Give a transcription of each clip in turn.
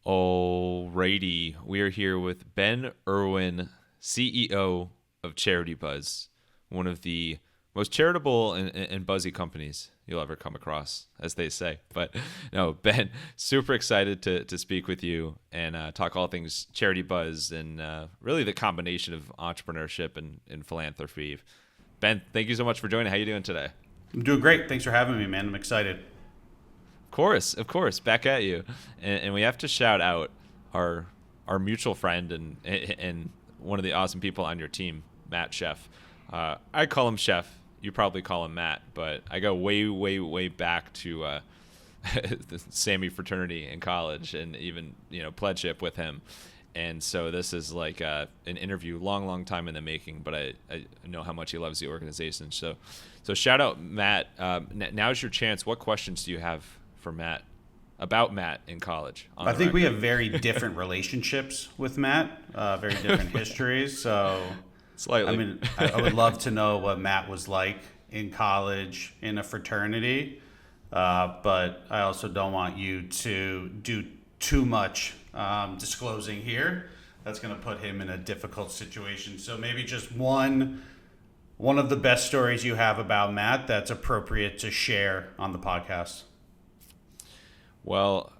Alrighty, we are here with Ben Erwin, CEO of Charitybuzz, one of the most charitable and buzzy companies you'll ever come across, as they say. But no, Ben, super excited to speak with you and talk all things Charitybuzz and really the combination of entrepreneurship and philanthropy. Ben, thank you so much for joining. How you doing today? I'm doing great. Thanks for having me, man. I'm excited. Of course, back at you. And we have to shout out our mutual friend and one of the awesome people on your team, Matt Chef. I call him Chef. You probably call him Matt, but I go way back to the Sammy fraternity in college and even pledgeship with him. And so this is like an interview, long time in the making, but I know how much he loves the organization. So shout out Matt. Now's your chance. What questions do you have for Matt about Matt in college? I think we have very different relationships with Matt, very different histories. So slightly. I mean, I would love to know what Matt was like in college in a fraternity, but I also don't want you to do too much disclosing here. That's going to put him in a difficult situation. So maybe just one of the best stories you have about Matt that's appropriate to share on the podcast. Well,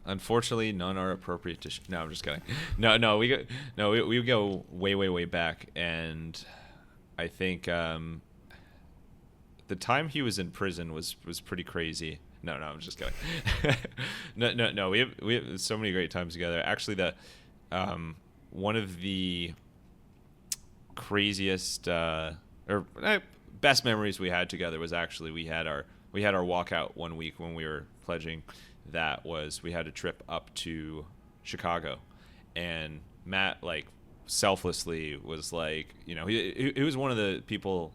unfortunately, none are appropriate to. No, I'm just kidding. No, we go way back, and I think the time he was in prison was pretty crazy. No, I'm just kidding. No. We have so many great times together. Actually, one of the craziest best memories we had together was actually we had our walkout one week when we were pledging. We had a trip up to Chicago, and Matt selflessly was he was one of the people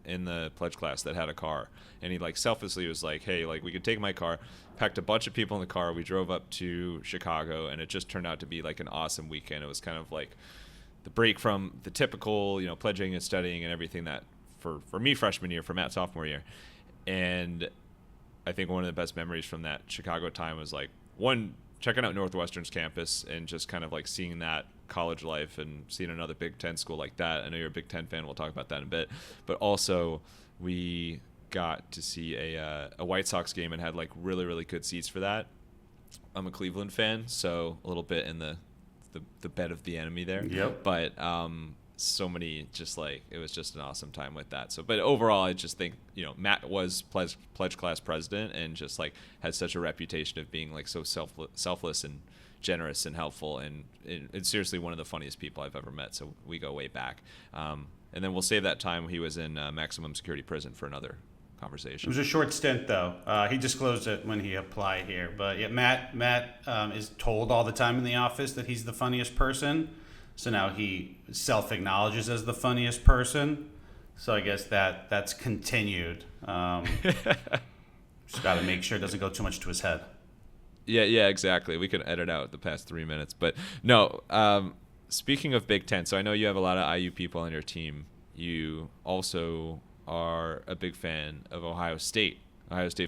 in the pledge class that had a car, and he selflessly was like, hey, we could take my car, packed a bunch of people in the car, we drove up to Chicago, and it just turned out to be an awesome weekend. It was kind of the break from the typical pledging and studying and everything that for me freshman year, for Matt sophomore year. And I think one of the best memories from that Chicago time was one, checking out Northwestern's campus and just kind of seeing that college life and seeing another Big Ten school like that. I know you're a Big Ten fan. We'll talk about that in a bit. But also we got to see a White Sox game and had really good seats for that. I'm a Cleveland fan, so a little bit in the bed of the enemy there. Yep. But so many it was just an awesome time with that. So but overall I just think Matt was pledge class president and just had such a reputation of being so selfless and generous and helpful and seriously one of the funniest people I've ever met. So we go way back, and then we'll save that time he was in maximum security prison for another conversation. It was a short stint though. He disclosed it when he applied here, but yeah, Matt is told all the time in the office that he's the funniest person. So now he self-acknowledges as the funniest person. So I guess that's continued. Just got to make sure it doesn't go too much to his head. Yeah, exactly. We could edit out the past 3 minutes. But no, speaking of Big Ten, so I know you have a lot of IU people on your team. You also are a big fan of Ohio State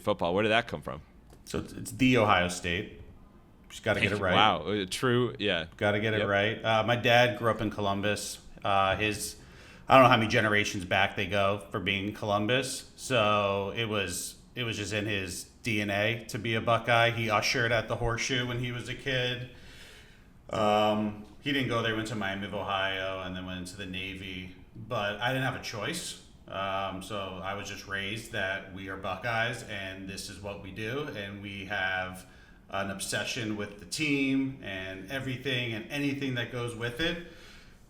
football. Where did that come from? So it's the Ohio State. Just got to get it right. Wow, true. Yeah, got to get it right. My dad grew up in Columbus. I don't know how many generations back they go for being in Columbus. So it was just in his DNA to be a Buckeye. He ushered at the Horseshoe when he was a kid. He didn't go there. Went to Miami of Ohio and then went into the Navy. But I didn't have a choice. So I was just raised that we are Buckeyes and this is what we do, and we have an obsession with the team and everything and anything that goes with it.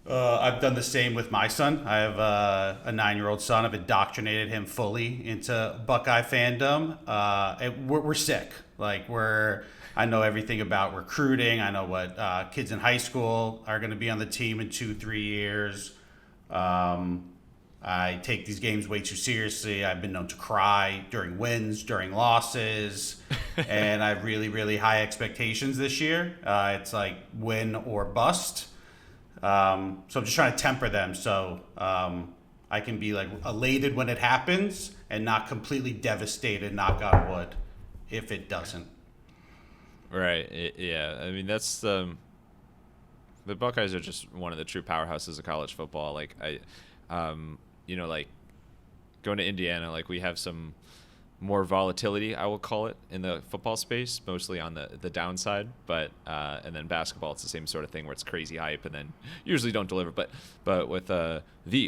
I've done the same with my son. I have a 9-year-old son. I've indoctrinated him fully into Buckeye fandom. We're sick. I know everything about recruiting. I know what kids in high school are going to be on the team in 2-3 years. I take these games way too seriously. I've been known to cry during wins, during losses, and I have really, really high expectations this year. It's win or bust. So I'm just trying to temper them so I can be elated when it happens and not completely devastated, knock on wood, if it doesn't. Right. Yeah. I mean, that's the Buckeyes are just one of the true powerhouses of college football. Like like going to Indiana, like we have some more volatility, I will call it, in the football space, mostly on the downside. But and then basketball, it's the same sort of thing where it's crazy hype and then usually don't deliver. But with the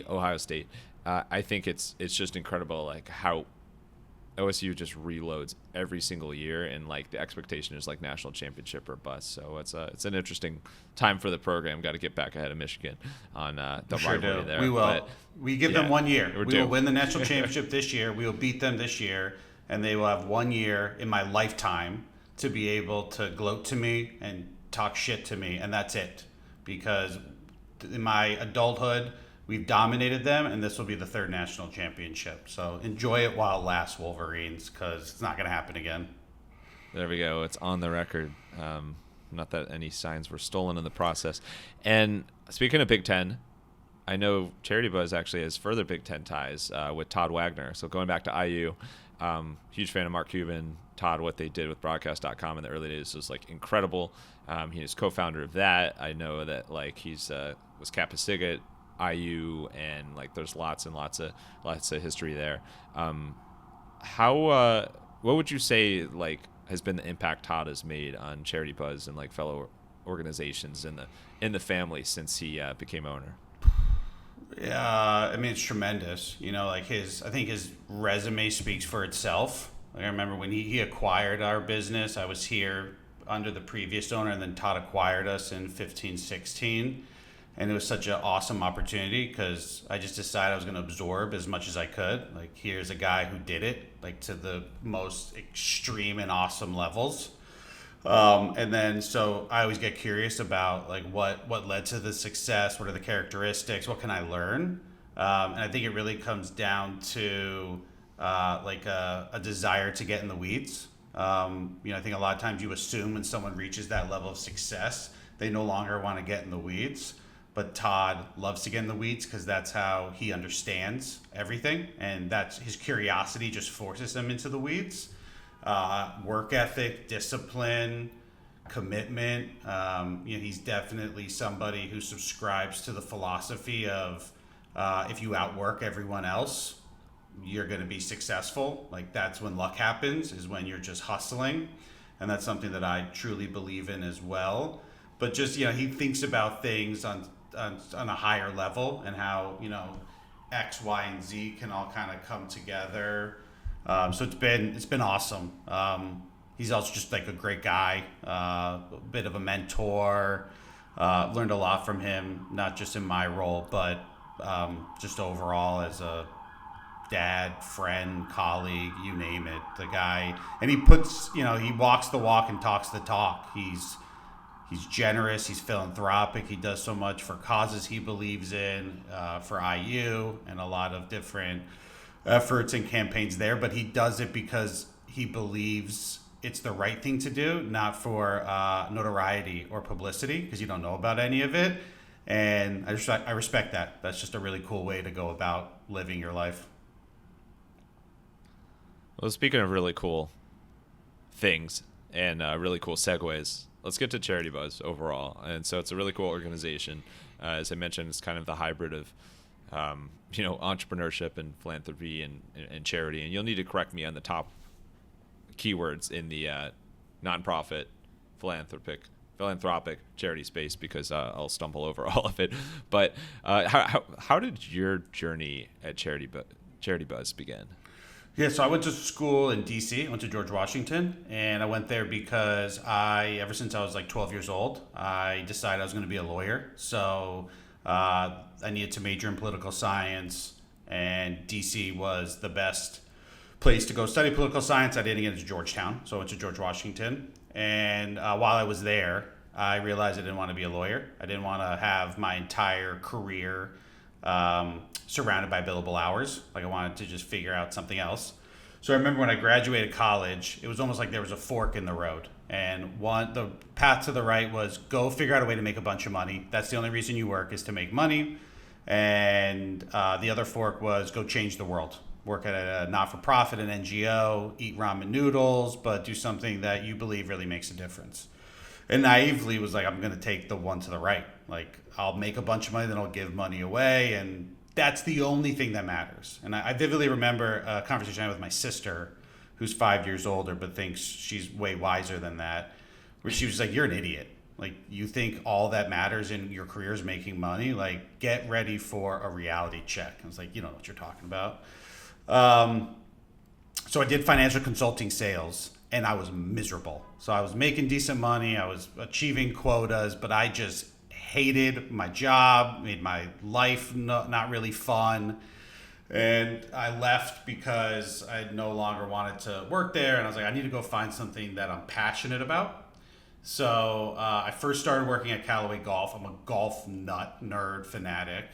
Ohio State, I think it's just incredible, like how OSU just reloads every single year, and like the expectation is like national championship or bust. So it's an interesting time for the program. Got to get back ahead of Michigan on the rivalry there. We will. But, we give them 1 year. We will win the national championship this year. We will beat them this year, and they will have 1 year in my lifetime to be able to gloat to me and talk shit to me, and that's it. Because in my adulthood, we've dominated them, and this will be the third national championship. So enjoy it while it lasts, Wolverines, because it's not going to happen again. There we go. It's on the record. Not that any signs were stolen in the process. And speaking of Big Ten, I know Charitybuzz actually has further Big Ten ties with Todd Wagner. So going back to IU, huge fan of Mark Cuban. Todd, what they did with broadcast.com in the early days was like incredible. He is co-founder of that. I know that like he's was Kappa Sigma IU, and like there's lots and lots of history there. What would you say like has been the impact Todd has made on Charitybuzz and like fellow organizations in the family since he became owner? Yeah, I mean it's tremendous. Like I think his resume speaks for itself. Like, I remember when he acquired our business. I was here under the previous owner, and then Todd acquired us in 15-16. And it was such an awesome opportunity because I just decided I was going to absorb as much as I could. Like, here's a guy who did it, like, to the most extreme and awesome levels. And then, so I always get curious about, like, what led to the success? What are the characteristics? What can I learn? And I think it really comes down to, a desire to get in the weeds. I think a lot of times you assume when someone reaches that level of success, they no longer want to get in the weeds. But Todd loves to get in the weeds because that's how he understands everything. And that's his curiosity just forces him into the weeds. Work ethic, discipline, commitment. He's definitely somebody who subscribes to the philosophy of if you outwork everyone else, you're going to be successful. Like that's when luck happens, is when you're just hustling. And that's something that I truly believe in as well. But just, he thinks about things on a higher level and how, X, Y, and Z can all kind of come together. So it's been awesome. He's also just like a great guy, a bit of a mentor. Learned a lot from him, not just in my role, but just overall as a dad, friend, colleague, you name it. The guy, and he puts, he walks the walk and talks the talk. He's generous. He's philanthropic. He does so much for causes he believes in, for IU and a lot of different efforts and campaigns there. But he does it because he believes it's the right thing to do, not for notoriety or publicity, because you don't know about any of it. And I respect that. That's just a really cool way to go about living your life. Well, speaking of really cool things and really cool segues, let's get to Charitybuzz overall. And so it's a really cool organization. As I mentioned, it's kind of the hybrid of, entrepreneurship and philanthropy and charity. And you'll need to correct me on the top keywords in the nonprofit, philanthropic charity space, because I'll stumble over all of it. But how did your journey at Charitybuzz begin? Yeah, so I went to school in D.C. I went to George Washington, and I went there because ever since I was like 12 years old, I decided I was going to be a lawyer. So I needed to major in political science, and D.C. was the best place to go study political science. I didn't get into Georgetown, so I went to George Washington. And while I was there, I realized I didn't want to be a lawyer. I didn't want to have my entire career surrounded by billable hours. Like I wanted to just figure out something else. So I remember when I graduated college, it was almost like there was a fork in the road. And the path to the right was go figure out a way to make a bunch of money. That's the only reason you work, is to make money. And the other fork was go change the world. work at a not-for-profit, an NGO, eat ramen noodles, but do something that you believe really makes a difference. And naively was like, I'm going to take the one to the right. Like, I'll make a bunch of money, then I'll give money away. And that's the only thing that matters. And I vividly remember a conversation I had with my sister, who's 5 years older, but thinks she's way wiser than that, where she was like, you're an idiot. Like, you think all that matters in your career is making money? Like, get ready for a reality check. I was like, you don't know what you're talking about. So I did financial consulting sales, and I was miserable. So I was making decent money, I was achieving quotas, but I just hated my job, made my life not really fun. And I left because I no longer wanted to work there. And I was like, I need to go find something that I'm passionate about. So I first started working at Callaway Golf. I'm a golf nerd, fanatic.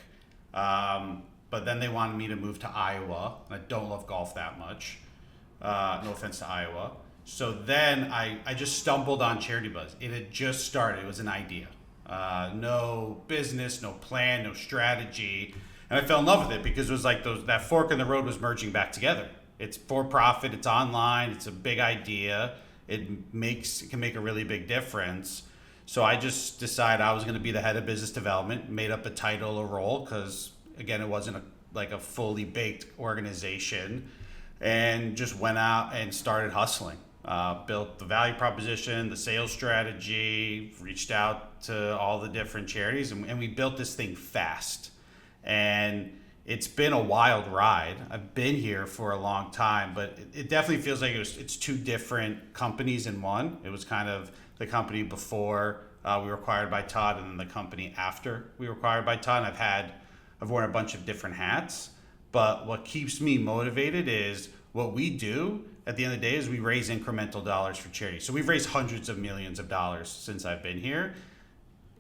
But then they wanted me to move to Iowa. I don't love golf that much. No offense to Iowa. So then I just stumbled on Charitybuzz. It had just started. It was an idea. No business, no plan, no strategy. And I fell in love with it because it was like that fork in the road was merging back together. It's for profit, it's online, it's a big idea. It can make a really big difference. So I just decided I was going to be the head of business development, made up a title, a role, because again, it wasn't a fully baked organization, and just went out and started hustling. Built the value proposition, the sales strategy, reached out to all the different charities, and we built this thing fast. And it's been a wild ride. I've been here for a long time, but it definitely feels like it's two different companies in one. It was kind of the company before we were acquired by Todd, and then the company after we were acquired by Todd. And I've worn a bunch of different hats, but what keeps me motivated is what we do at the end of the day is we raise incremental dollars for charity. So we've raised hundreds of millions of dollars since I've been here.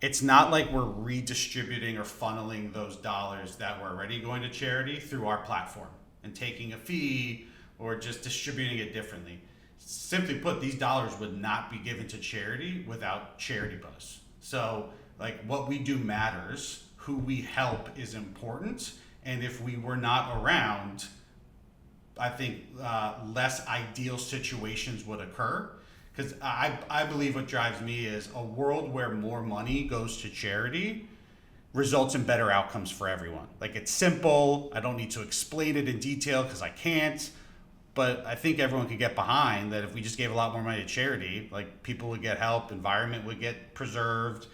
It's not like we're redistributing or funneling those dollars that were already going to charity through our platform and taking a fee or just distributing it differently. Simply put, these dollars would not be given to charity without Charitybuzz. So like what we do matters, who we help is important, and if we were not around, I think less ideal situations would occur. Because I believe what drives me is a world where more money goes to charity results in better outcomes for everyone. Like, it's simple. I don't need to explain it in detail because I can't. But I think everyone could get behind that if we just gave a lot more money to charity, like, people would get help, environment would get preserved,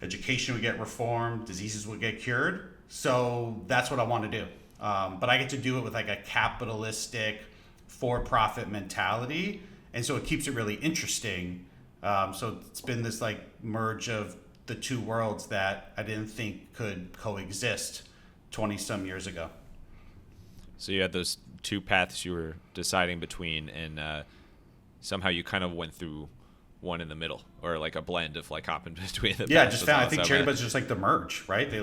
education would get reformed, diseases would get cured. So that's what I want to do. But I get to do it with like a capitalistic, for-profit mentality. And so it keeps it really interesting. So it's been this like merge of the two worlds that I didn't think could coexist 20 some years ago. So you had those two paths you were deciding between, and somehow you kind of went through one in the middle, or like a blend of like hopping between the I just found, I think Charitybuzz is just like the merge, right? They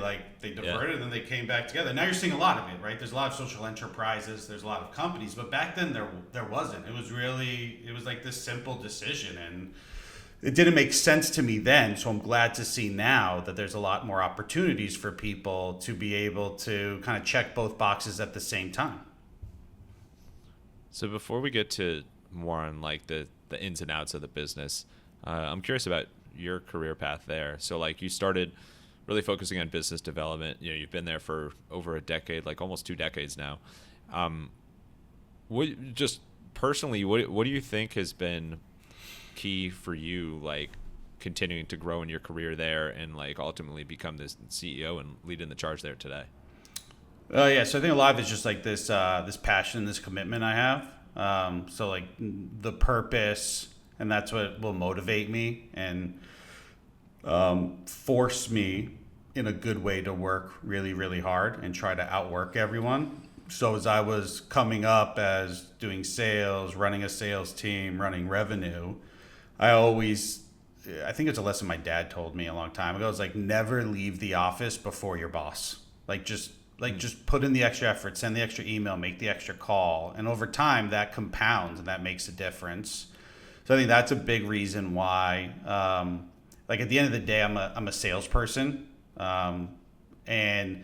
diverted and then they came back together. Now you're seeing a lot of it, right? There's a lot of social enterprises, there's a lot of companies, but back then there wasn't. It was like this simple decision, and it didn't make sense to me then. So I'm glad to see now that there's a lot more opportunities for people to be able to kind of check both boxes at the same time. So before we get to more on like the ins and outs of the business, I'm curious about your career path there. So like you started really focusing on business development. You know, you've been there for over a decade, like almost 2 decades now. Just personally, what do you think has been key for you, like continuing to grow in your career there and like ultimately become this CEO and leading the charge there today? So I think a lot of it's just like this passion, this commitment I have. So like the purpose, and that's what will motivate me and force me in a good way to work really, really hard and try to outwork everyone. So as I was coming up as doing sales, running a sales team, running revenue, I think it's a lesson my dad told me a long time ago. It's like, never leave the office before your boss. Just put in the extra effort, send the extra email, make the extra call. And over time, that compounds and that makes a difference. So I think that's a big reason why, like at the end of the day, I'm a salesperson. And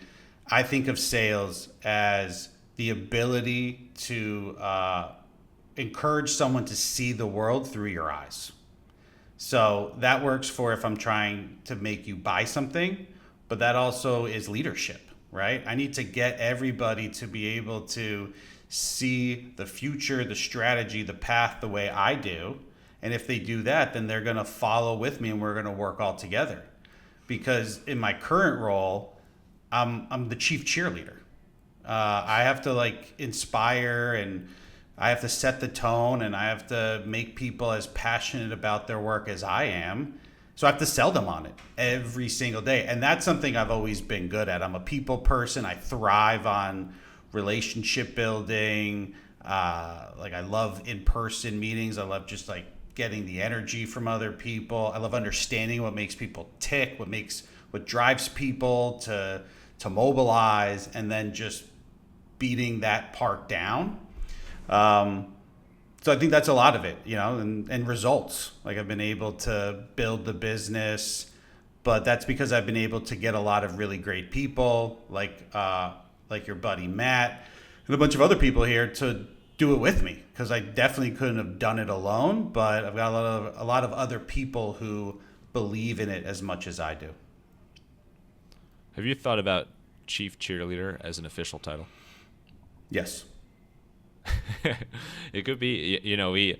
I think of sales as the ability to encourage someone to see the world through your eyes. So that works for if I'm trying to make you buy something, but that also is leadership, right? I need to get everybody to be able to see the future, the strategy, the path the way I do. And if they do that, then they're going to follow with me and we're going to work all together. Because in my current role, I'm the chief cheerleader. I have to like inspire, and I have to set the tone, and I have to make people as passionate about their work as I am. So I have to sell them on it every single day. And that's something I've always been good at. I'm a people person. I thrive on relationship building. Like I love in-person meetings. I love just like getting the energy from other people. I love understanding what makes people tick, what drives people to mobilize, and then just beating that part down. So I think that's a lot of it, and results. Like I've been able to build the business, but that's because I've been able to get a lot of really great people, like your buddy Matt and a bunch of other people here to do it with me, because I definitely couldn't have done it alone. But I've got a lot of other people who believe in it as much as I do. Have you thought about chief cheerleader as an official title? Yes. It could be. We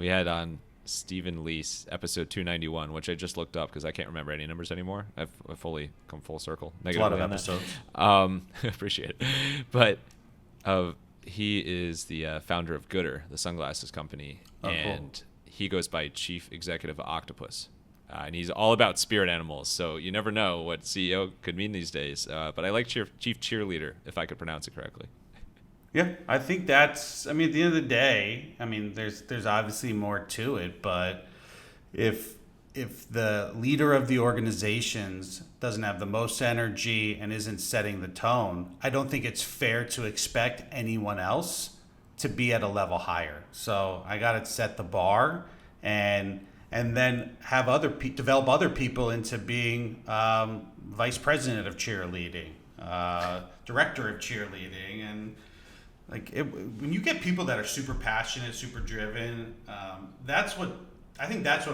had on Stephen Lease episode 291, which I just looked up because I can't remember any numbers anymore. I've fully come full circle. It's a lot of episodes. Appreciate it. But he is the founder of Gooder, the sunglasses company, and cool. He goes by Chief Executive of Octopus. And he's all about spirit animals, so you never know what CEO could mean these days. But I like Chief Cheerleader, if I could pronounce it correctly. Yeah, I think that's, at the end of the day, there's obviously more to it, but if the leader of the organizations doesn't have the most energy and isn't setting the tone, I don't think it's fair to expect anyone else to be at a level higher. So I got to set the bar and then have develop other people into being vice president of cheerleading, director of cheerleading, and when you get people that are super passionate, super driven, that's what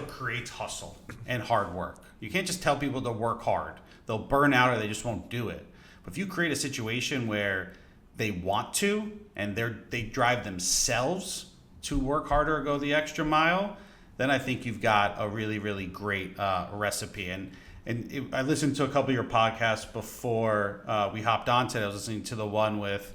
creates hustle and hard work. You can't just tell people to work hard. They'll burn out or they just won't do it. But if you create a situation where they want to and they drive themselves to work harder or go the extra mile, then I think you've got a really, really great recipe. I listened to a couple of your podcasts before we hopped on today. I was listening to the one with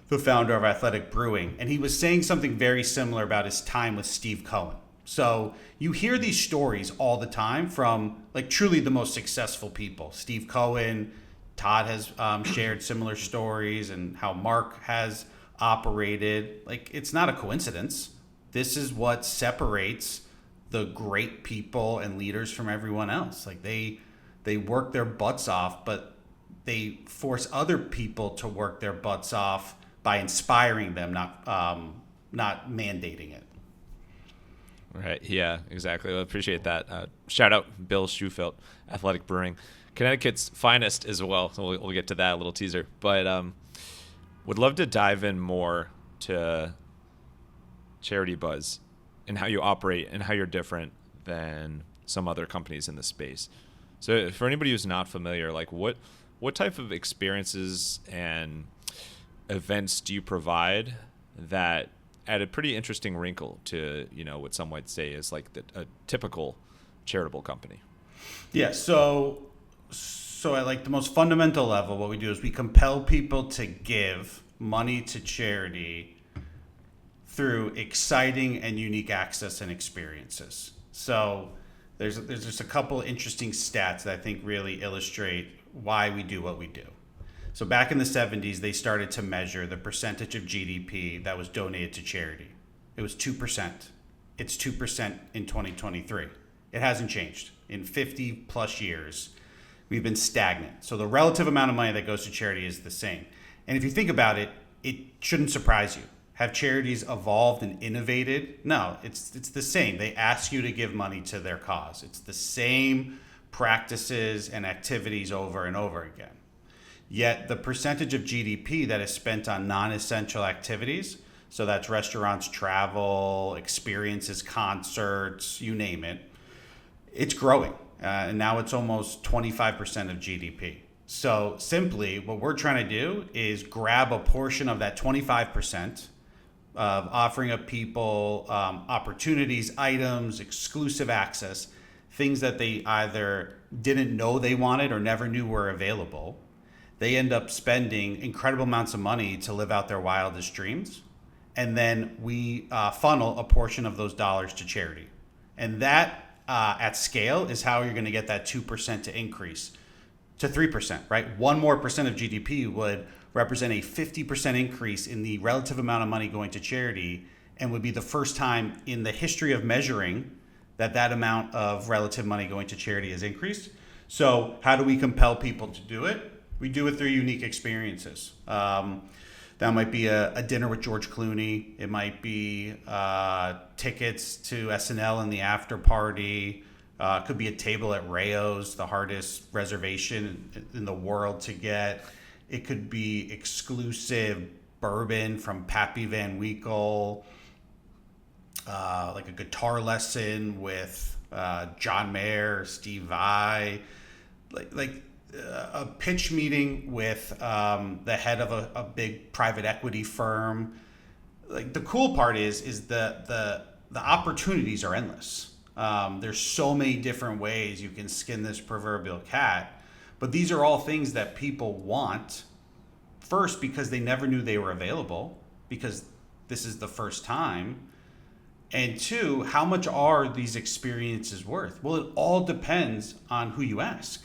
the founder of Athletic Brewing, and he was saying something very similar about his time with Steve Cohen. So you hear these stories all the time from truly the most successful people. Steve Cohen, Todd has shared similar stories, and how Mark has operated. It's not a coincidence. This is what separates the great people and leaders from everyone else. They work their butts off, but they force other people to work their butts off by inspiring them, not mandating it. Right. Yeah, exactly. I appreciate that. Shout out Bill Schufelt, Athletic Brewing, Connecticut's finest as well. So we'll get to that, a little teaser. But would love to dive in more to Charitybuzz and how you operate and how you're different than some other companies in the space. So for anybody who's not familiar, what type of experiences and events do you provide that add a pretty interesting wrinkle to what some might say is a typical charitable company? Yeah, so at the most fundamental level, what we do is we compel people to give money to charity through exciting and unique access and experiences. So there's just a couple interesting stats that I think really illustrate why we do what we do. So back in the 70s, they started to measure the percentage of GDP that was donated to charity. It was 2%. It's 2% in 2023. It hasn't changed. In 50 plus years, we've been stagnant. So the relative amount of money that goes to charity is the same. And if you think about it, it shouldn't surprise you. Have charities evolved and innovated? No, it's the same. They ask you to give money to their cause. It's the same practices and activities over and over again. Yet the percentage of GDP that is spent on non-essential activities, so that's restaurants, travel, experiences, concerts, you name it, it's growing. And now it's almost 25% of GDP. So simply what we're trying to do is grab a portion of that 25% of offering up people opportunities, items, exclusive access, things that they either didn't know they wanted or never knew were available. They end up spending incredible amounts of money to live out their wildest dreams. And then we funnel a portion of those dollars to charity. And that at scale is how you're going to get that 2% to increase to 3%, right? 1% more of GDP would represent a 50% increase in the relative amount of money going to charity, and would be the first time in the history of measuring that amount of relative money going to charity has increased. So how do we compel people to do it? We do it through unique experiences. That might be a dinner with George Clooney. It might be tickets to SNL and the after party. It could be a table at Rayo's, the hardest reservation in the world to get. It could be exclusive bourbon from Pappy Van Winkle, like a guitar lesson with John Mayer, Steve Vai, like a pitch meeting with the head of a big private equity firm. Like the cool part is the opportunities are endless. There's so many different ways you can skin this proverbial cat, but these are all things that people want. First, because they never knew they were available, because this is the first time. And two, how much are these experiences worth? Well, it all depends on who you ask.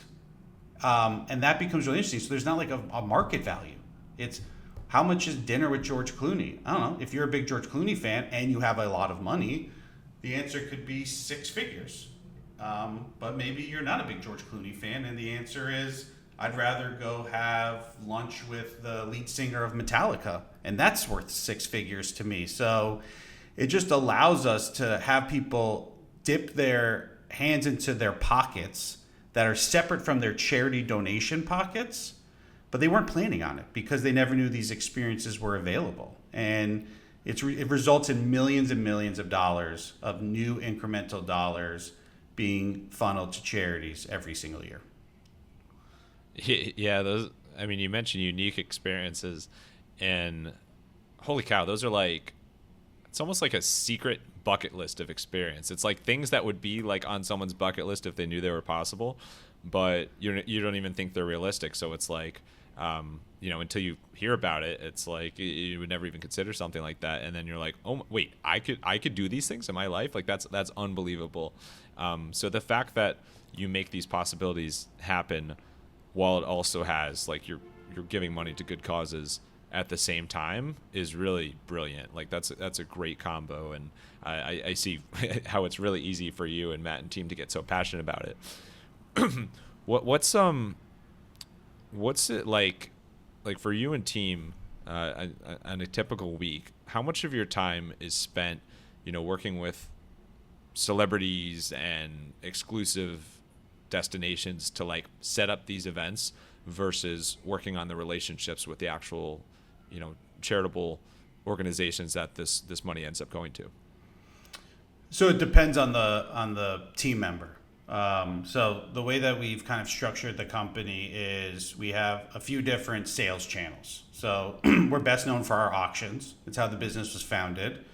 And that becomes really interesting. So there's not like a market value. It's how much is dinner with George Clooney? I don't know. If you're a big George Clooney fan and you have a lot of money, the answer could be 6 figures. But maybe you're not a big George Clooney fan, and the answer is, I'd rather go have lunch with the lead singer of Metallica, and that's worth 6 figures to me. So it just allows us to have people dip their hands into their pockets that are separate from their charity donation pockets, but they weren't planning on it because they never knew these experiences were available. And it results in millions and millions of dollars of new incremental dollars being funneled to charities every single year. Yeah, those. I mean, you mentioned unique experiences, and holy cow, those are like, it's almost like a secret bucket list of experience. It's like things that would be like on someone's bucket list if they knew they were possible, but you don't even think they're realistic. So it's like, until you hear about it, it's like you would never even consider something like that, and then you're like, oh wait, I could do these things in my life. Like that's unbelievable. So the fact that you make these possibilities happen while it also has like you're giving money to good causes at the same time is really brilliant. Like that's a great combo, and I see how it's really easy for you and Matt and team to get so passionate about it. What's it like for you and team on a typical week? How much of your time is spent, working with celebrities and exclusive destinations to like set up these events versus working on the relationships with the actual, charitable organizations that this money ends up going to? So it depends on the team member. So the way that we've kind of structured the company is we have a few different sales channels. So we're best known for our auctions. It's how the business was founded.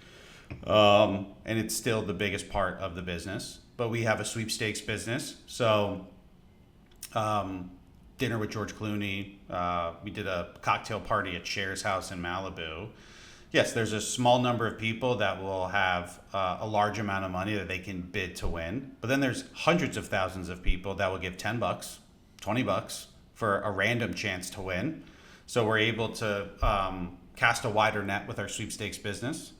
And it's still the biggest part of the business. But we have a sweepstakes business. So dinner with George Clooney. We did a cocktail party at Cher's house in Malibu. Yes, there's a small number of people that will have a large amount of money that they can bid to win. But then there's hundreds of thousands of people that will give $10, $20 for a random chance to win. So we're able to cast a wider net with our sweepstakes business.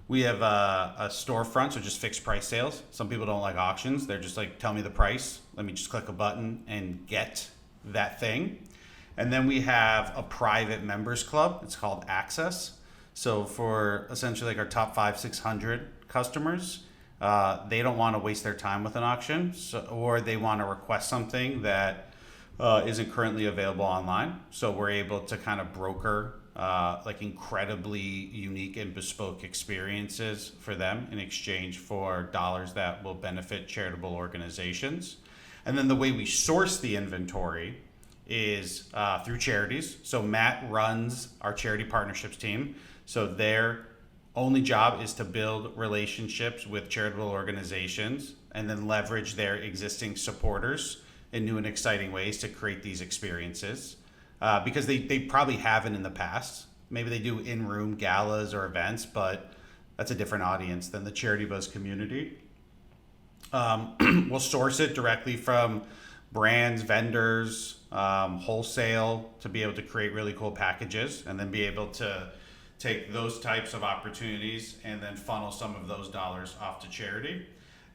We have a storefront, so just fixed price sales. Some people don't like auctions. They're just like, tell me the price. Let me just click a button and get that thing. And then we have a private members club. It's called Access. So for essentially like our top 500-600 customers, they don't want to waste their time with an auction, or they want to request something that isn't currently available online. So we're able to kind of broker like incredibly unique and bespoke experiences for them in exchange for dollars that will benefit charitable organizations. And then the way we source the inventory is through charities. So Matt runs our charity partnerships team. So their only job is to build relationships with charitable organizations and then leverage their existing supporters in new and exciting ways to create these experiences. Because they probably haven't in the past. Maybe they do in-room galas or events, but that's a different audience than the Charitybuzz community. We'll source it directly from brands, vendors, wholesale to be able to create really cool packages and then be able to take those types of opportunities and then funnel some of those dollars off to charity.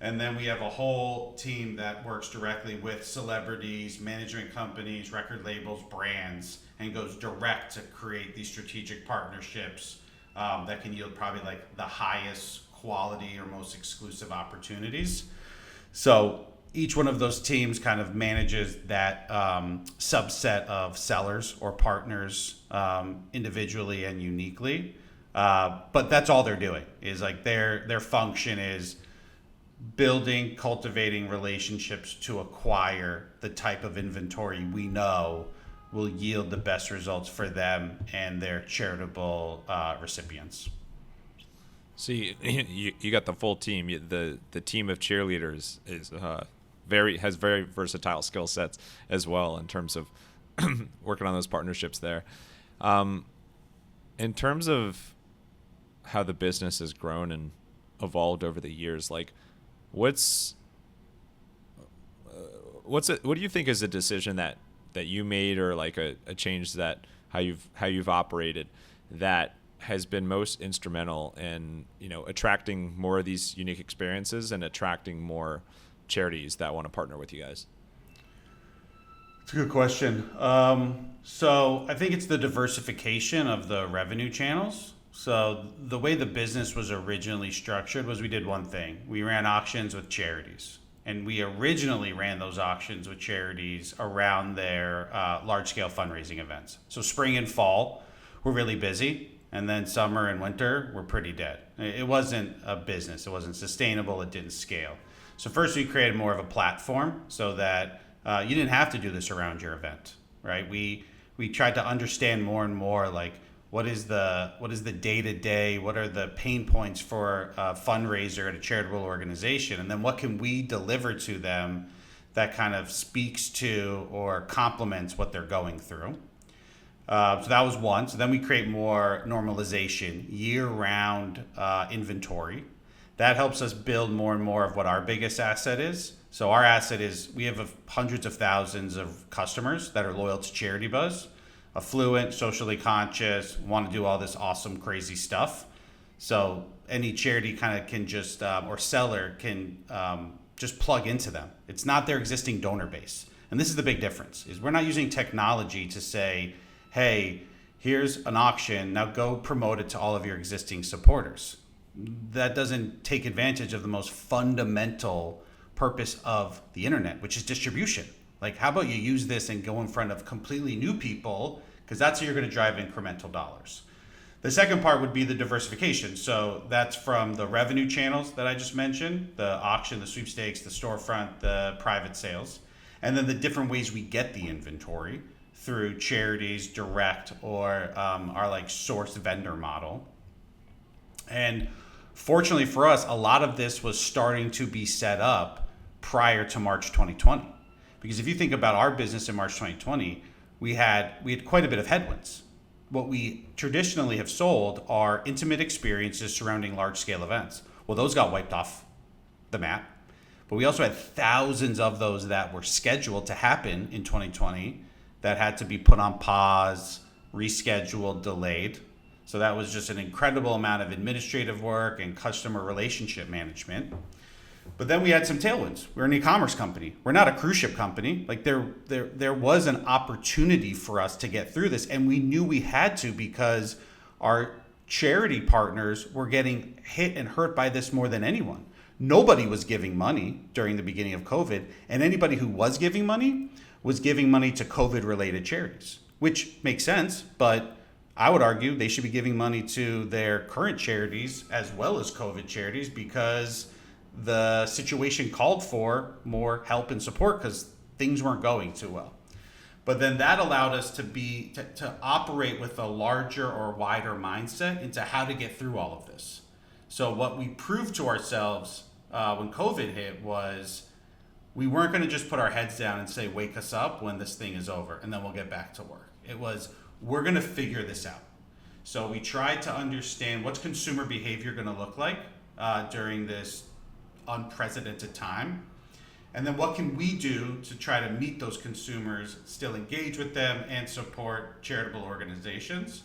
And then we have a whole team that works directly with celebrities, management companies, record labels, brands, and goes direct to create these strategic partnerships that can yield probably like the highest quality or most exclusive opportunities. So each one of those teams kind of manages that subset of sellers or partners individually and uniquely. But that's all they're doing is like their function is building, cultivating relationships to acquire the type of inventory we know will yield the best results for them and their charitable recipients. So you got the full team. The team of cheerleaders is has very versatile skill sets as well in terms of working on those partnerships there. In terms of how the business has grown and evolved over the years, like what do you think is a decision that you made or like a change that how you've operated that has been most instrumental in attracting more of these unique experiences and attracting more charities that want to partner with you guys? It's a good question. So I think it's the diversification of the revenue channels. So the way the business was originally structured was we did one thing. We ran auctions with charities. And we originally ran those auctions with charities around their large-scale fundraising events. So spring and fall were really busy. And then summer and winter were pretty dead. It wasn't a business. It wasn't sustainable. It didn't scale. So first we created more of a platform so that you didn't have to do this around your event, right? We tried to understand more and more like what is the day-to-day, what are the pain points for a fundraiser at a charitable organization, and then what can we deliver to them that kind of speaks to or complements what they're going through. So that was one. So then we create more normalization, year-round inventory. That helps us build more and more of what our biggest asset is. So our asset is we have hundreds of thousands of customers that are loyal to Charitybuzz, affluent, socially conscious, want to do all this awesome, crazy stuff. So any charity kind of can just, or seller can just plug into them. It's not their existing donor base. And this is the big difference, is we're not using technology to say, hey, here's an auction, now go promote it to all of your existing supporters. That doesn't take advantage of the most fundamental purpose of the internet, which is distribution. Like, how about you use this and go in front of completely new people, because that's how you're going to drive incremental dollars. The second part would be the diversification. So that's from the revenue channels that I just mentioned, the auction, the sweepstakes, the storefront, the private sales, and then the different ways we get the inventory through charities, direct, or our like source vendor model. And fortunately for us, a lot of this was starting to be set up prior to March 2020. Because if you think about our business in March 2020, we had quite a bit of headwinds. What we traditionally have sold are intimate experiences surrounding large-scale events. Well, those got wiped off the map. But we also had thousands of those that were scheduled to happen in 2020 that had to be put on pause, rescheduled, delayed. So that was just an incredible amount of administrative work and customer relationship management. But then we had some tailwinds. We're an e-commerce company. We're not a cruise ship company. Like there was an opportunity for us to get through this, and we knew we had to because our charity partners were getting hit and hurt by this more than anyone. Nobody was giving money during the beginning of COVID, and anybody who was giving money was giving money to COVID-related charities, which makes sense, but I would argue they should be giving money to their current charities as well as COVID charities, because the situation called for more help and support because things weren't going too well. But then that allowed us to operate with a larger or wider mindset into how to get through all of this. So what we proved to ourselves when COVID hit was we weren't going to just put our heads down and say, wake us up when this thing is over and then we'll get back to work. It was, we're going to figure this out. So we tried to understand what's consumer behavior going to look like during this unprecedented time. And then what can we do to try to meet those consumers, still engage with them, and support charitable organizations?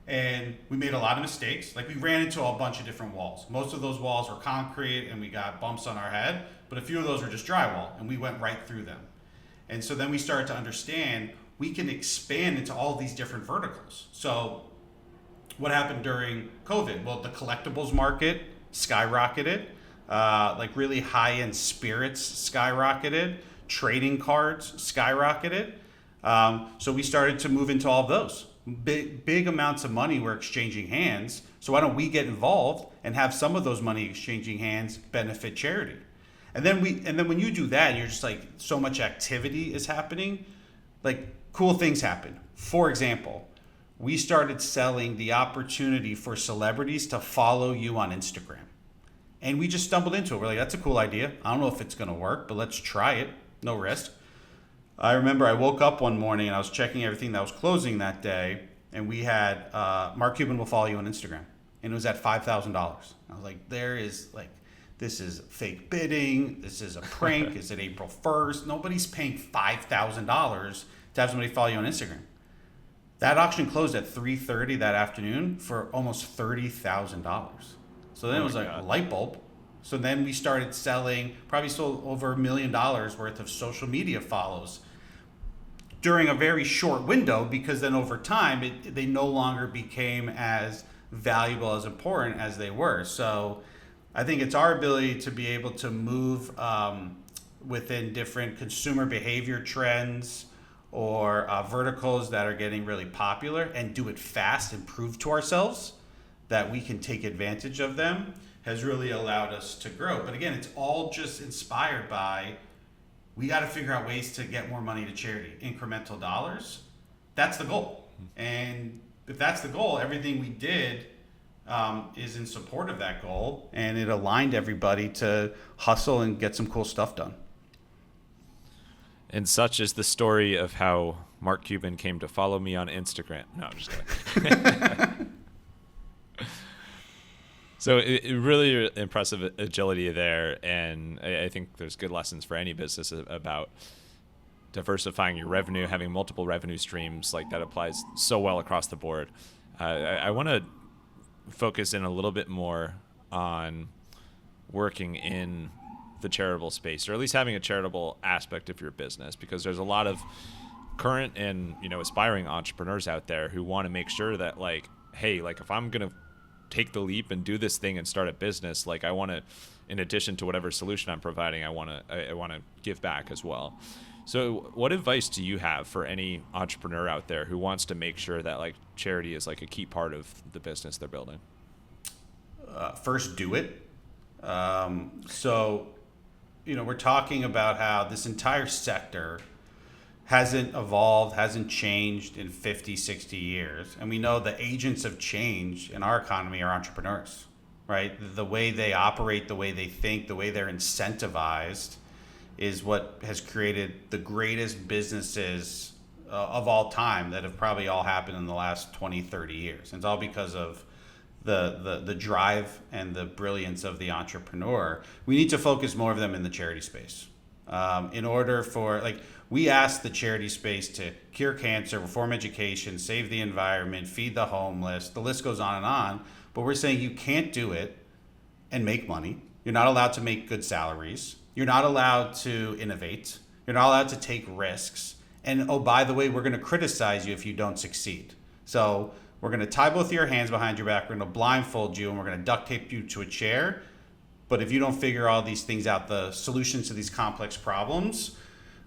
And we made a lot of mistakes. Like, we ran into a bunch of different walls. Most of those walls were concrete and we got bumps on our head, but a few of those were just drywall and we went right through them. And so then we started to understand we can expand into all these different verticals. So what happened during COVID? Well, the collectibles market skyrocketed. Like really high-end spirits skyrocketed, trading cards skyrocketed. So we started to move into all of those. Big amounts of money were exchanging hands. So why don't we get involved and have some of those money exchanging hands benefit charity? And then when you do that, you're just like, so much activity is happening, like cool things happen. For example, we started selling the opportunity for celebrities to follow you on Instagram. And we just stumbled into it. We're like, that's a cool idea. I don't know if it's going to work, but let's try it. No risk. I remember I woke up one morning and I was checking everything that was closing that day. And we had Mark Cuban will follow you on Instagram. And it was at $5,000. I was like, this is fake bidding. This is a prank. Is it April 1st? Nobody's paying $5,000 to have somebody follow you on Instagram. That auction closed at 3:30 that afternoon for almost $30,000. So then it was like a light bulb. So then we started selling, probably sold over $1 million worth of social media follows during a very short window, because then over time, they no longer became as valuable, as important as they were. So I think it's our ability to be able to move within different consumer behavior trends or verticals that are getting really popular and do it fast and prove to ourselves that we can take advantage of them, has really allowed us to grow. But again, it's all just inspired by, we got to figure out ways to get more money to charity, incremental dollars. That's the goal. And if that's the goal, everything we did is in support of that goal, and it aligned everybody to hustle and get some cool stuff done. And such is the story of how Mark Cuban came to follow me on Instagram. No, I'm just kidding. So it really impressive agility there, and I think there's good lessons for any business about diversifying your revenue, having multiple revenue streams. Like, that applies so well across the board. I want to focus in a little bit more on working in the charitable space, or at least having a charitable aspect of your business, because there's a lot of current and aspiring entrepreneurs out there who want to make sure that, like, hey, like, if I'm gonna take the leap and do this thing and start a business, like, I want to, in addition to whatever solution I'm providing, I want to give back as well. So what advice do you have for any entrepreneur out there who wants to make sure that, like, charity is like a key part of the business they're building? First, do it. So we're talking about how this entire sector hasn't evolved, hasn't changed in 50, 60 years. And we know the agents of change in our economy are entrepreneurs, right? The way they operate, the way they think, the way they're incentivized is what has created the greatest businesses of all time that have probably all happened in the last 20, 30 years. And it's all because of the drive and the brilliance of the entrepreneur. We need to focus more of them in the charity space. In order for, like, we ask the charity space to cure cancer, reform education, save the environment, feed the homeless. The list goes on and on. But we're saying you can't do it and make money. You're not allowed to make good salaries. You're not allowed to innovate. You're not allowed to take risks. And, oh, by the way, we're going to criticize you if you don't succeed. So we're going to tie both of your hands behind your back. We're going to blindfold you, and we're going to duct tape you to a chair. But if you don't figure all these things out, the solutions to these complex problems,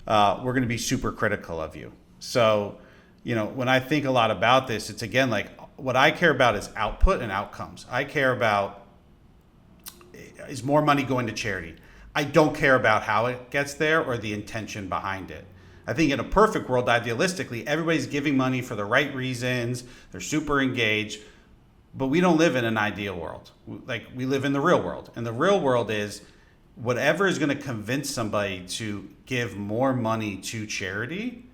we're going to be super critical of you. So, when I think a lot about this, it's again, like what I care about is output and outcomes. I care about is more money going to charity. I don't care about how it gets there or the intention behind it. I think in a perfect world, idealistically, everybody's giving money for the right reasons. They're super engaged, but we don't live in an ideal world. Like, we live in the real world. And the real world is whatever is going to convince somebody to give more money to charity,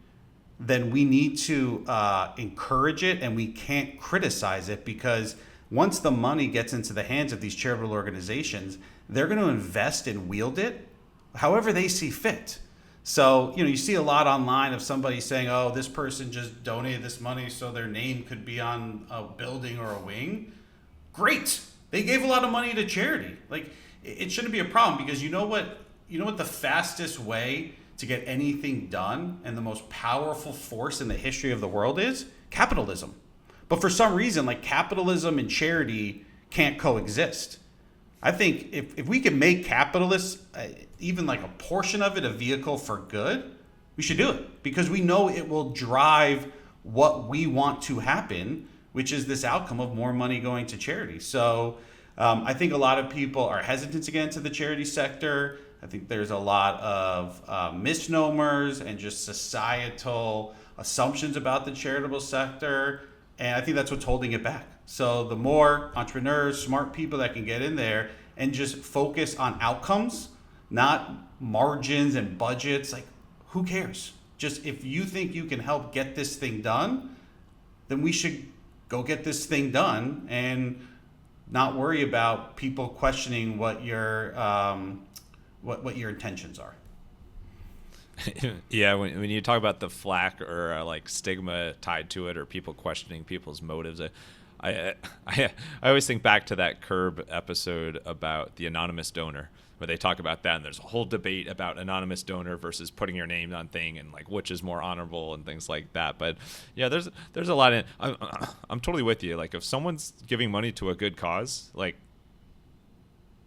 then we need to encourage it, and we can't criticize it, because once the money gets into the hands of these charitable organizations, they're going to invest and wield it however they see fit. So, you see a lot online of somebody saying, oh, this person just donated this money so their name could be on a building or a wing. Great. They gave a lot of money to charity. Like, it shouldn't be a problem, because you know what the fastest way to get anything done and the most powerful force in the history of the world is? Capitalism. But for some reason, like, capitalism and charity can't coexist. I think if we can make capitalists, even like a portion of it, a vehicle for good, we should do it, because we know it will drive what we want to happen, which is this outcome of more money going to charity. So I think a lot of people are hesitant to get into the charity sector. I think there's a lot of misnomers and just societal assumptions about the charitable sector. And I think that's what's holding it back. So the more entrepreneurs, smart people that can get in there and just focus on outcomes, not margins and budgets, like, who cares? Just, if you think you can help get this thing done, then we should go get this thing done and not worry about people questioning what your intentions are. Yeah, when you talk about the flack or like stigma tied to it, or people questioning people's motives, I always think back to that Curb episode about the anonymous donor, where they talk about that, and there's a whole debate about anonymous donor versus putting your name on thing, and like which is more honorable and things like that. But yeah, there's a lot in. I'm totally with you. Like, if someone's giving money to a good cause, like,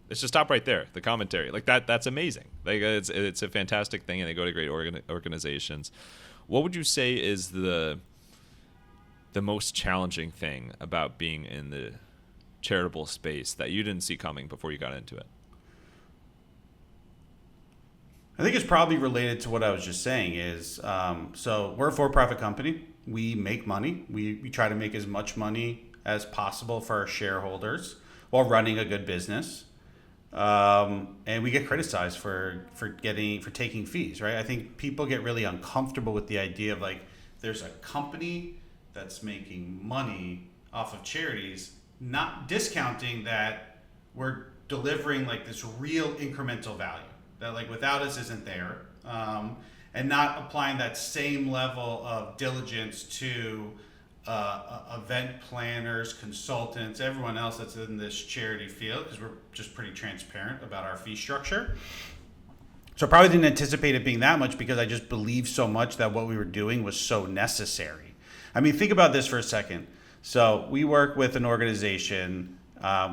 let's just stop right there. The commentary, like that's amazing. Like, it's a fantastic thing, and they go to great organizations. What would you say is the most challenging thing about being in the charitable space that you didn't see coming before you got into it? I think it's probably related to what I was just saying is, so we're a for-profit company. We make money. We try to make as much money as possible for our shareholders while running a good business. And we get criticized for taking fees, right? I think people get really uncomfortable with the idea of, like, there's a company that's making money off of charities, not discounting that we're delivering like this real incremental value that, like, without us isn't there, and not applying that same level of diligence to event planners, consultants, everyone else that's in this charity field, because we're just pretty transparent about our fee structure. So I probably didn't anticipate it being that much, because I just believed so much that what we were doing was so necessary. I mean, think about this for a second. So we work with an organization,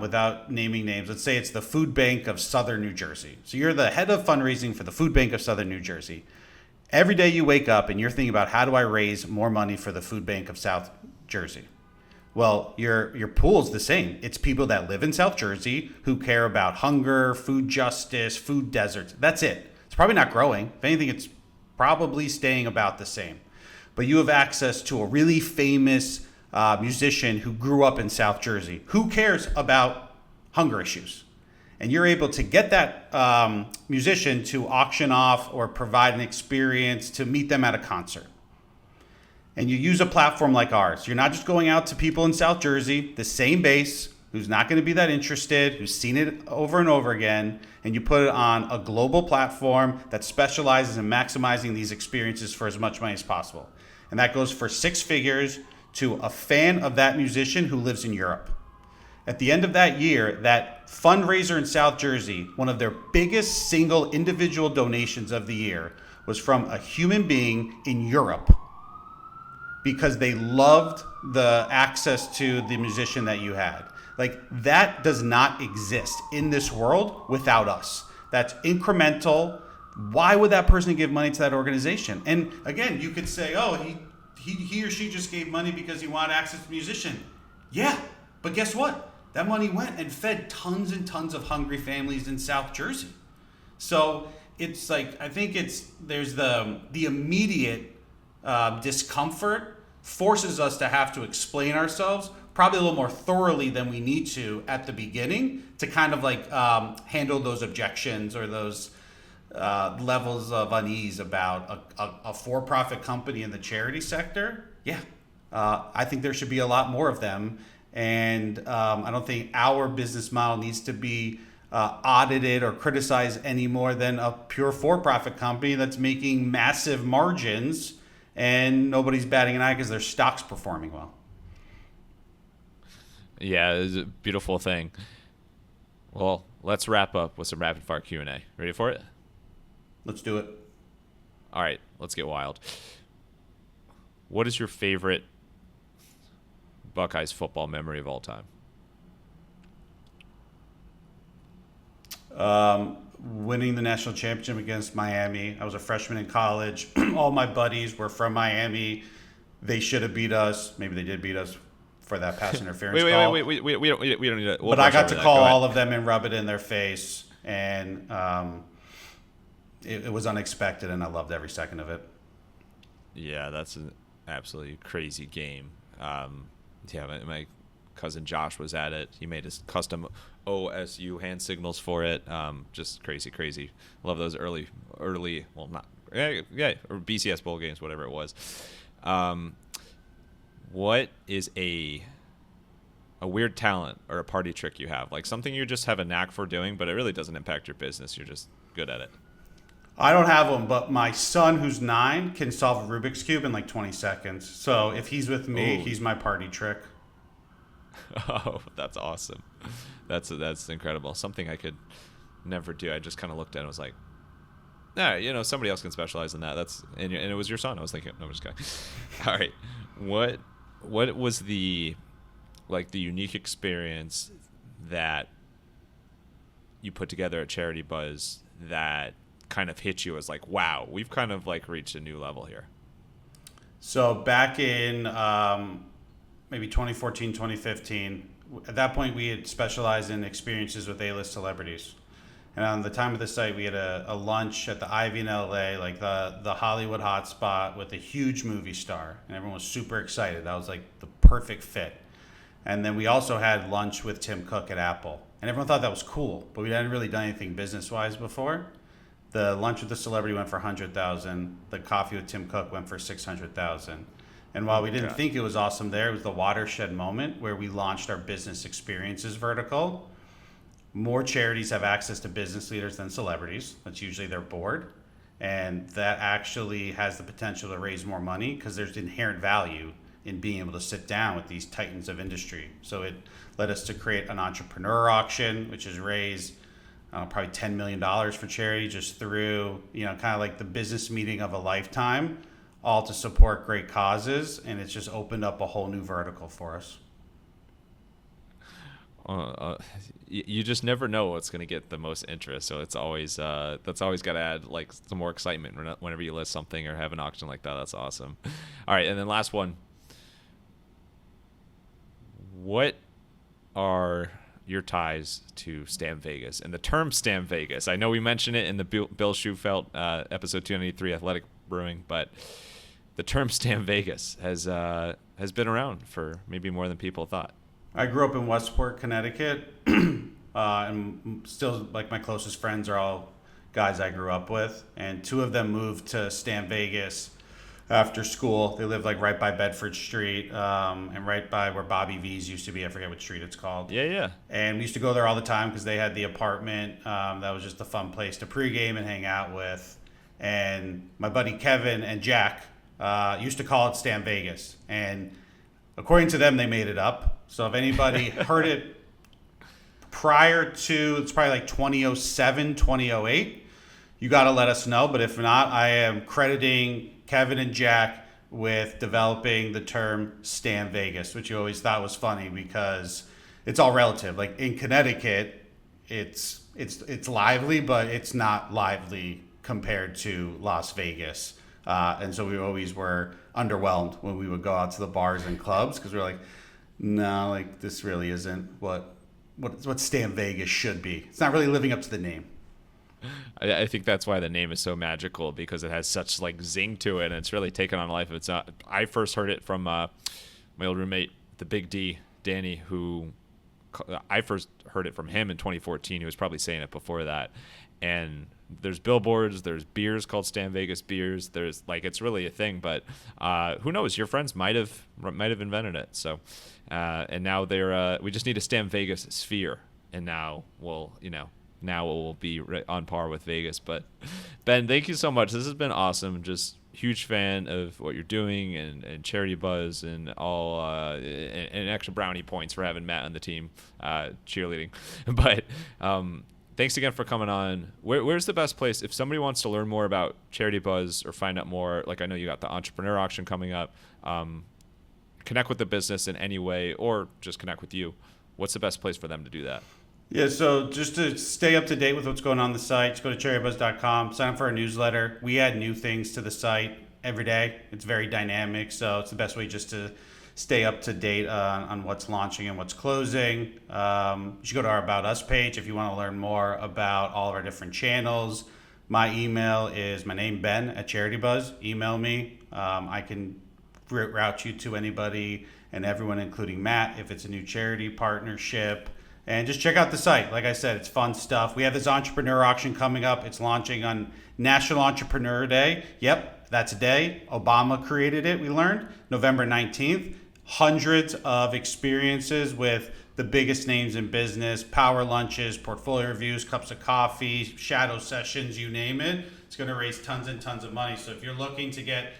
without naming names. Let's say it's the Food Bank of Southern New Jersey. So you're the head of fundraising for the Food Bank of Southern New Jersey. Every day you wake up and you're thinking about, how do I raise more money for the Food Bank of South Jersey? Well, your pool's the same. It's people that live in South Jersey who care about hunger, food justice, food deserts. That's it. It's probably not growing. If anything, it's probably staying about the same. But you have access to a really famous musician who grew up in South Jersey. Who cares about hunger issues? And you're able to get that musician to auction off or provide an experience to meet them at a concert. And you use a platform like ours. You're not just going out to people in South Jersey, the same base, who's not going to be that interested, who's seen it over and over again, and you put it on a global platform that specializes in maximizing these experiences for as much money as possible. And that goes for 6 figures to a fan of that musician who lives in Europe. At the end of that year, that fundraiser in South Jersey, one of their biggest single individual donations of the year, was from a human being in Europe, because they loved the access to the musician that you had. Like, that does not exist in this world without us. That's incremental. why would that person give money to that organization? And again, you could say, oh, he or she just gave money because he wanted access to a musician. Yeah, but guess what? That money went and fed tons and tons of hungry families in South Jersey. So it's like, I think there's the immediate discomfort forces us to have to explain ourselves probably a little more thoroughly than we need to at the beginning to kind of like handle those objections or those levels of unease about a for-profit company in the charity sector. Yeah, I think there should be a lot more of them. And I don't think our business model needs to be audited or criticized any more than a pure for-profit company that's making massive margins and nobody's batting an eye because their stock's performing well. Yeah, it's a beautiful thing. Well, let's wrap up with some rapid fire Q&A. Ready for it? Let's do it. All right, let's get wild. What is your favorite Buckeyes football memory of all time? Winning the national championship against Miami. I was a freshman in college. All my buddies were from Miami. They should have beat us. Maybe they did beat us for that pass interference call. Wait. We don't need to. But I got to call all of them and rub it in their face. And it was unexpected, and I loved every second of it. Yeah, that's an absolutely crazy game. My cousin Josh was at it. He made his custom OSU hand signals for it. Just crazy. Love those early, well, not, yeah, or BCS bowl games, whatever it was. What is a weird talent or a party trick you have? Like something you just have a knack for doing, but it really doesn't impact your business. You're just good at it. I don't have them, but my son, who's 9, can solve a Rubik's Cube in like 20 seconds. So if he's with me, he's my party trick. Oh, that's awesome. That's incredible. Something I could never do. I just kind of looked at it and was like, nah, somebody else can specialize in that. And it was your son. I was thinking, no, I'm just kidding. All right. What was the unique experience that you put together at Charitybuzz that kind of hit you as like, wow, we've kind of like reached a new level here? So back in maybe 2014, 2015, at that point we had specialized in experiences with A-list celebrities. And on the time of the site, we had a lunch at the Ivy in LA, like the Hollywood hotspot with a huge movie star. And everyone was super excited. That was like the perfect fit. And then we also had lunch with Tim Cook at Apple. And everyone thought that was cool, but we hadn't really done anything business-wise before. The lunch with the celebrity went for $100,000. The coffee with Tim Cook went for $600,000. And while we didn't think it was awesome there, it was the watershed moment where we launched our business experiences vertical. More charities have access to business leaders than celebrities. That's usually their board. And that actually has the potential to raise more money because there's inherent value in being able to sit down with these titans of industry. So it led us to create an entrepreneur auction, which has raised probably $10 million for charity just through, kind of like the business meeting of a lifetime, all to support great causes. And it's just opened up a whole new vertical for us. You just never know what's going to get the most interest. So it's always, that's always got to add like some more excitement whenever you list something or have an auction like that. That's awesome. All right. And then last one, what are your ties to Stam Vegas? And the term Stam Vegas, I know we mentioned it in the Bill Schufelt episode 293 Athletic Brewing, but the term Stam Vegas has been around for maybe more than people thought. I grew up in Westport, Connecticut, and still like my closest friends are all guys I grew up with, and 2 of them moved to Stam Vegas after school. They lived like right by Bedford Street, and right by where Bobby V's used to be. I forget what street it's called. Yeah. And we used to go there all the time because they had the apartment. That was just a fun place to pregame and hang out with. And my buddy Kevin and Jack used to call it Stam Vegas. And according to them, they made it up. So if anybody heard it prior to, it's probably like 2007, 2008, you got to let us know. But if not, I am crediting Kevin and Jack with developing the term Stam Vegas, which you always thought was funny because it's all relative. Like in Connecticut, it's lively, but it's not lively compared to Las Vegas. And so we always were underwhelmed when we would go out to the bars and clubs, because we were like, no, like this really isn't what Stan Vegas should be. It's not really living up to the name. I think that's why the name is so magical, because it has such like zing to it, and it's really taken on life. It's not. I first heard it from my old roommate, the Big D, Danny, who I first heard it from him in 2014. He was probably saying it before that. And there's billboards, there's beers called Stan Vegas beers. There's like, it's really a thing, but who knows? Your friends might have invented it. So, and now we just need a Stan Vegas sphere, and now now it will be on par with Vegas. But Ben, thank you so much. This has been awesome. Just huge fan of what you're doing, and Charitybuzz, and all and extra brownie points for having Matt on the team cheerleading. But thanks again for coming on. Where's the best place if somebody wants to learn more about Charitybuzz or find out more? Like, I know you got the entrepreneur auction coming up. Connect with the business in any way, or just connect with you. What's the best place for them to do that? Yeah, so just to stay up to date with what's going on the site, just go to charitybuzz.com, sign up for our newsletter. We add new things to the site every day. It's very dynamic, so it's the best way just to stay up to date on what's launching and what's closing. You should go to our About Us page if you want to learn more about all of our different channels. My email is my name, Ben, at Charitybuzz. Email me. I can route you to anybody and everyone, including Matt, if it's a new charity partnership. And just check out the site. Like I said, it's fun stuff. We have this entrepreneur auction coming up. It's launching on National Entrepreneur Day. Yep, that's a day. Obama created it, we learned. November 19th. Hundreds of experiences with the biggest names in business, power lunches, portfolio reviews, cups of coffee, shadow sessions, you name it. It's going to raise tons and tons of money. So if you're looking to get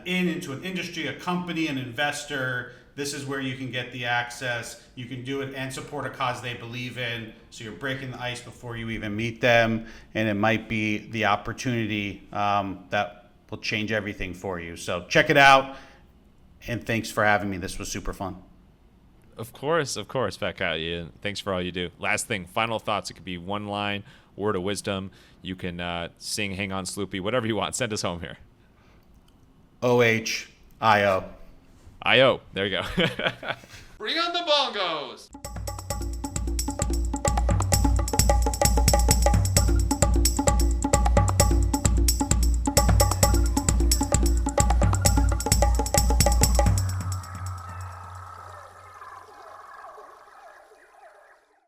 into an industry, a company, an investor, this is where you can get the access. You can do it and support a cause they believe in. So you're breaking the ice before you even meet them. And it might be the opportunity that will change everything for you. So check it out. And thanks for having me. This was super fun. Of course, Fat Cat. Yeah, thanks for all you do. Last thing, final thoughts. It could be one line, word of wisdom. You can sing Hang On Sloopy, whatever you want. Send us home here. OHIO. I-O. There you go. Bring on the bongos.